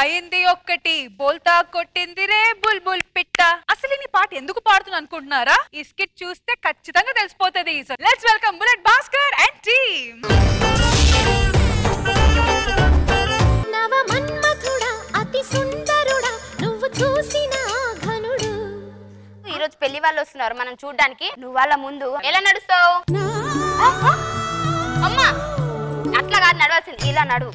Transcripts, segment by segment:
అయింది ఒక్కటి బోల్తా కొట్టింది రే బుల్బుల్ పిట్ట. అసలు ఈ పాట ఎందుకు పాడుతున్నా అనుకుంటున్నారా? ఈ స్కిట్ చూస్తే ఖచ్చితంగా తెలిసిపోతుంది. So let's welcome bullet Bhaskar and team. నవ మన్మథుడా అతి సుందరుడా నువ్వు చూసిన ఘనుడు. ఈ రోజు పెళ్లి వాళ్ళు వస్తున్నారు మనం చూడడానికి. నువ్వు వాళ్ళ ముందు ఎలా నడుస్తావు? అమ్మా అట్లా కాదు నడవాల్సింది, ఇలా నడువు.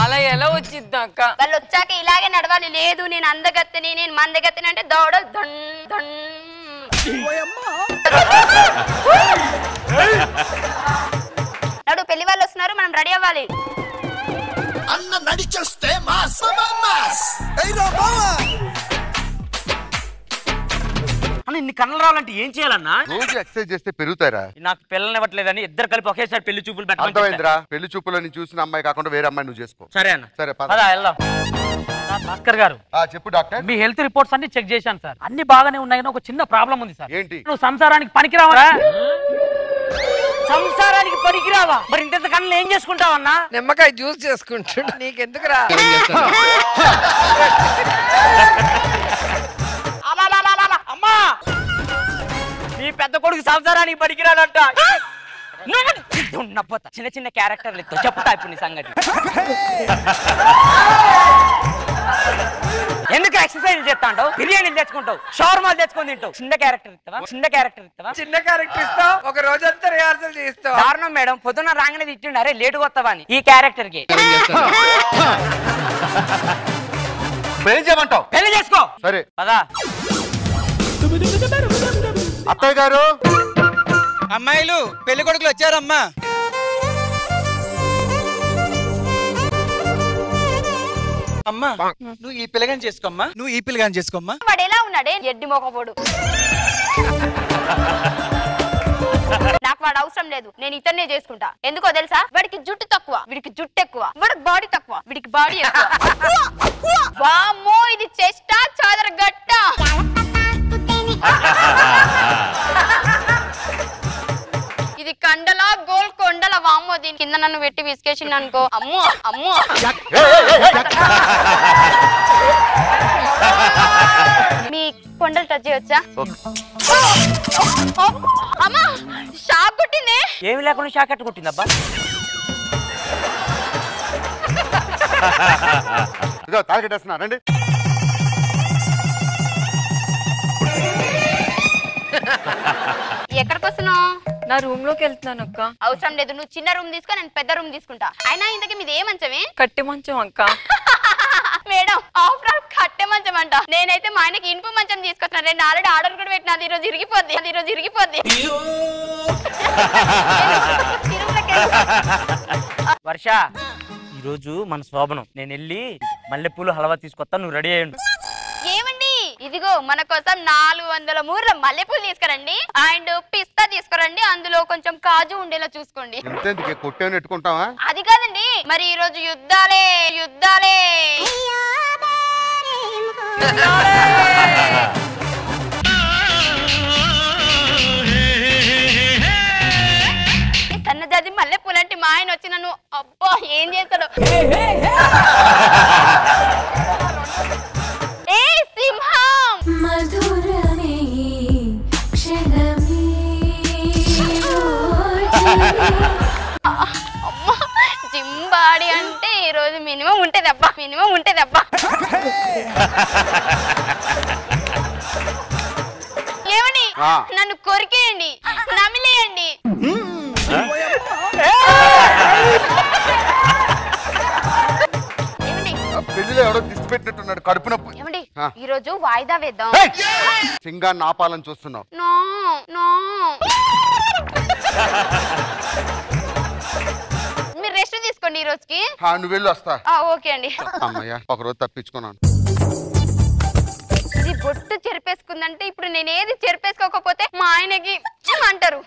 అలా ఎలా వచ్చిద్దా అక్క? వాళ్ళు వచ్చాక ఇలాగే నడవాలి. లేదు నేను అందగత్తెని నేను మందగత్తెని అంటే దౌడ నడు. పెళ్లి వాళ్ళు వస్తున్నారు మనం రెడీ అవ్వాలి. అన్న నడిచొస్తే మాస్ అన్న ఇన్ని కన్నులు రావాలంటే ఏం చేయాలన్నా? రోజు ఎక్సర్సైజ్ చేస్తే పెరుగుతారా? నాకు పిల్లల్ని ఇవ్వట్లేదని ఇద్దరు కలిపి ఒకేసారి పెళ్లి చూపులు పెట్టాలి. అర్థమైందిరా? పెళ్లి చూపులో నేను చూసిన అమ్మాయి కాకుండా వేరే అమ్మాయి నువ్వు చేసుకో. సరే అన్న. సరే పద వెళ్దాం. భాస్కర్ గారు చెప్పు డాక్టర్. మీ హెల్త్ రిపోర్ట్స్ అన్ని చెక్ చేశాను సార్. అన్ని బాగానే ఉన్నాయి. ఒక చిన్న ప్రాబ్లం ఉంది సార్. ఏంటి? నువ్వు సంసారానికి పనికిరావా? సంసారానికి పనికిరావా? మరి ఇంత కన్నులు ఏం చేసుకుంటావన్నా? నిమ్మకాయ జ్యూస్ చేసుకుంటాడు. నీకెందుకురా? అమ్మా నీ పెద్ద కొడుకు సంసారానికి పనికిరాడంట. చిన్న చిన్న క్యారెక్టర్లు చెప్తా ఇప్పుడు నీ సంగతి. ఎందుకు ఎక్సర్సైజ్ చేస్తా అంటావు? బిర్యానీలు తెచ్చుకుంటావు, షవర్మాలు తెచ్చుకొని తింటావు. చిన్న క్యారెక్టర్ ఇస్తావా? చిన్న క్యారెక్టర్ ఇస్తావు. ఒక రోజంతా రిహార్సల్ చేస్తావు. కారణం మేడం పొద్దున్న రాగానే తిట్టిండు, అరే లేటుగా వస్తావా అని. ఈ క్యారెక్టర్ కి ఏం చేయమంటావు? పెళ్లి చేసుకో. సరే పదా. అత్తయ్య గారు, అమ్మాయిలు పెళ్లి కొడుకులు వచ్చారమ్మా. అమ్మా నువ్వు ఈ పిల్లగాని చేసుకోమ్మా. నువ్వు ఈ పిల్లగాని చేసుకోమ్మా. వాడు ఎలా ఉన్నాడే ఎడ్డి మోకపోడు. నాకు వాడు అవసరం లేదు, నేను ఇతన్నే చేసుకుంటా. ఎందుకో తెలుసా? వాడికి జుట్టు తక్కువ, వీడికి జుట్టు ఎక్కువ. వాడికి బాడీ తక్కువ, వీడికి బాడీ ఎక్కువ. వామ్మో ఇది చెస్టా చాదర గట్ట. ఇది కండలా గోల్కొండల. వామ్మో దీని కింద నన్ను పెట్టి విసికేసింది అనుకో. అమ్మో అమ్మో. మీ కొండలు టచ్ చేయొచ్చా? అమ్మా షాక్ కొట్టింది. ఏమి లేకుండా షాక్ అట్టు కొట్టిందబ్బా. తాగేస్తున్నా రండి. ఎక్కడికి వస్తున్నావు? నా రూమ్ లోకి వెళ్తున్నాను అక్క. అవసరం లేదు, నువ్వు చిన్న రూమ్ తీసుకో, నేను పెద్ద రూమ్ తీసుకుంటా. అయినా ఇంతకీ మీది ఏ మంచమే? కట్టె మంచం అక్క. మేడం ఆఫ్టర్ ఆల్ కట్టె మంచం అంట. నేనైతే మా ఆయనకి ఇనుప మంచం తీసుకొచ్చిన. నేను ఆల్రెడీ ఆర్డర్ కూడా పెట్టినా. అది ఈరోజు ఇరిగిపోద్ది. వర్ష ఈరోజు మన శోభనం. నేను వెళ్ళి మల్లెపూలు హల్వా తీసుకొస్తా, నువ్వు రెడీ అయ్యండు. ఏమండి ఇదిగో మన కోసం 400 మూరల మల్లెపూలు తీసుకురండి. అండ్ పిస్తా తీసుకురండి. అందులో కొంచెం కాజు ఉండేలా చూసుకోండి. కొట్టేని పెట్టుకుంటావా? అది కాదండి, మరి ఈ రోజు యుద్ధాలే. సన్నజాజి మల్లెపూలు అంటే మా ఆయన వచ్చి నన్ను అబ్బా ఏం చేస్తాడు. ఏ సింహం మధురమే క్షణమే. అమ్మా జింబాడి అంటే ఈ రోజు మినిమం ఉంటదబ్బా. ఏమని నన్ను కొరికేయండి, నమిలేయండి. పెళ్లిలో ఎవడో దిష్టి పెట్టినట్టున్నాడు, కడుపు నొప్పి. ఏమండి ఈ రోజు వాయిదా వేద్దాం. సింగాన్ని ఆపాలని చూస్తున్నావు? మీరు రెస్ట్ తీసుకోండి ఈ రోజుకి. నువ్వు వెళ్ళి వస్తా. ఓకే అండి. అమ్మయ్య ఒకరోజు తప్పించుకున్నాను. ఇది బొట్టు చెరిపేసుకుందంటే ఇప్పుడు నేను ఏది చెరిపేసుకోకపోతే మా ఆయనకి అంటారు.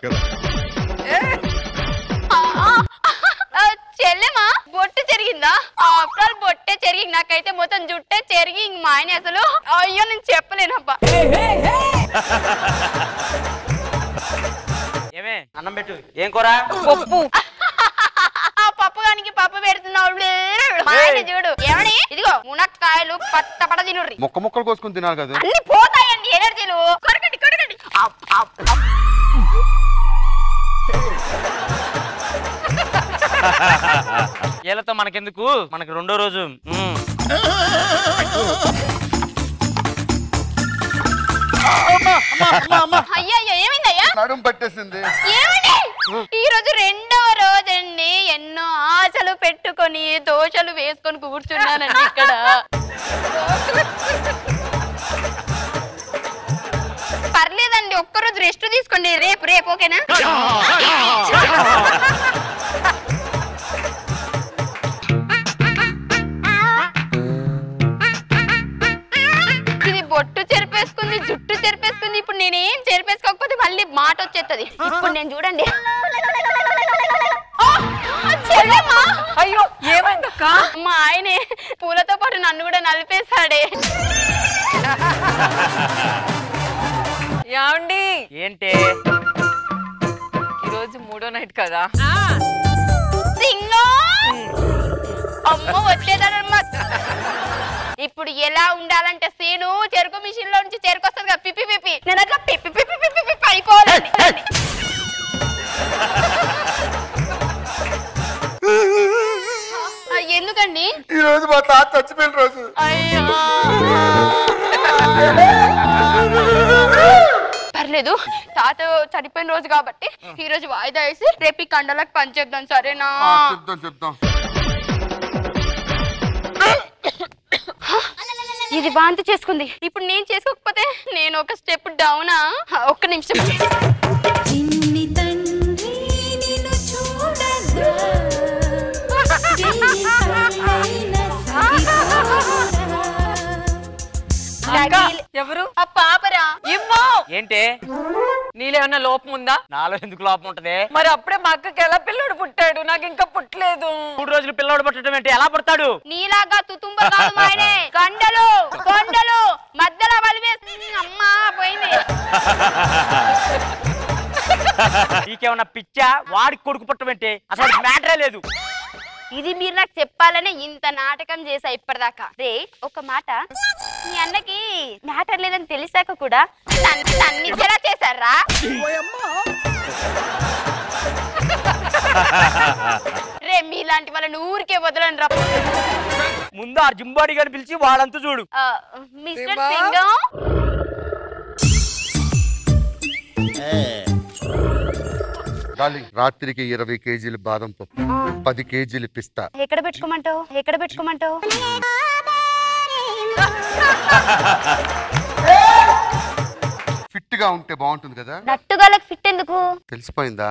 చెల్లెమా బొట్టు చెరిగిందా? ఆఫ్టర్ బొట్టే చెరిగి, నాకైతే మొత్తం జుట్టే చెరిగి మా ఆయన అసలు అయ్యో నేను చెప్పలేనబ్బా. ఏమే అన్నం పెట్టు. ఏం కూర? పప్పు. ఆ పప్పు గానికి పప్పు పెడుతున్నావు. మా ఆయన చూడు ఏమని ఇదిగో మునక్కాయలు పట్ట తినుర్రి. మొక్క మొక్కలు కోసుకుని తినాలి కదా. అన్ని పోతాయండి ఎనర్జీలు. కొరకండి కొరకండి. వీళ్ళతో మనకెందుకు, మనకి రెండో రోజు. అయ్యో ఏమైందయ్యా? నడుం పట్టేసింది. ఏమండి ఈ రోజు రెండో రోజండి. ఎన్నో ఆశలు పెట్టుకొని దోశలు వేసుకొని కూర్చున్నానండి ఇక్కడ. పర్లేదండి ఒక్కరోజు రెస్ట్ తీసుకోండి. రేపు ఓకేనా? ఇది బొట్టు చెరిపేసుకుంది, జుట్టు చెరిపేసుకుంది. ఇప్పుడు నేనేం చెరిపేసుకోకపోతే మళ్ళీ మాట వచ్చేస్తుంది. ఇప్పుడు నేను చూడండి. అయ్యో ఏమైందక్క? మా ఆయనే పూలతో పాటు నన్ను కూడా నలిపేశాడే. ఏమండి ఏంటి ఈరోజు మూడో నైట్ కదా? అమ్మ వచ్చేదన్నమాట. ఇప్పుడు ఎలా ఉండాలంటే సీను చెరుకు మిషన్ లో నుంచి చెరుకు వస్తుంది కదా, పిప్పి పిప్పి. నేను అట్లా పిప్పి పిప్పి పిప్పి పిప్పి అయిపోవాలండి. ఎందుకండి? ఈ రోజు మా తాత చచ్చిపోయిన రోజు. అయ్యో పర్లేదు, తాత చనిపోయిన రోజు కాబట్టి ఈ రోజు వాయిదా వేసి రేపు ఈ కండలకు పని చేద్దాం. సరేనా? చెప్తాం. ఇది వాంతి చేసుకుంది. ఇప్పుడు నేను చేసుకోకపోతే నేను ఒక స్టెప్ డౌనా? ఒక్క నిమిషం. చిన్ని తండ్రి నిన్ను చూడగా ఎవరు? ఆ పాపరా. ఏంటి నీలో ఏమన్నా లోపం ఉందా? నాలో ఎందుకు లోపం ఉంటది? మరి అప్పుడే మా అక్కకి ఎలా పిల్లడు పుట్టాడు, నాకు ఇంకా పుట్టలేదు. 3 రోజులు పిల్లడు పట్టడం ఏంటి? ఎలా పడతాడు? నీలాగా తుతుంబ కాదు మాయనే. కొండలు కొండలు మధ్యలో వలివేసి అమ్మా పోయింది. నీకేమన్నా పిచ్చా? వాడికి కొడుకు పుట్టడం ఏంటి? అసలు మ్యాటరే లేదు. ఇది మీరు నాకు చెప్పాలనే ఇంత నాటకం చేసా ఇప్పటిదాకా. రే ఒక మాట, మీ అన్నకి మ్యాటర్ లేదని తెలిసాక కూడా నన్ను జరా చేశారా? రే మీలాంటి వాళ్ళని ఊరికే వదలని రా. ముందు ఆ జింబాడి గారిని పిలిచి వాళ్ళంతా చూడు. మిస్టర్ సింగం డార్లింగ్, రాత్రికి 20 కేజీలు బాదం పప్పు, 10 కేజీలు పిస్తా. ఎక్కడ పెట్టుకోమంటావు? ఎక్కడ పెట్టుకోమంటావు? ఫిట్ గా ఉంటే బాగుంటుంది కదా. నట్టుగాలకు ఫిట్ ఎందుకు? తెలిసిపోయిందా?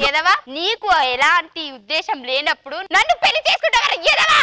ఎదవా, నీకు ఎలాంటి ఉద్దేశం లేనప్పుడు నన్ను పెళ్లి చేసుకుంటా కదా ఎదవా.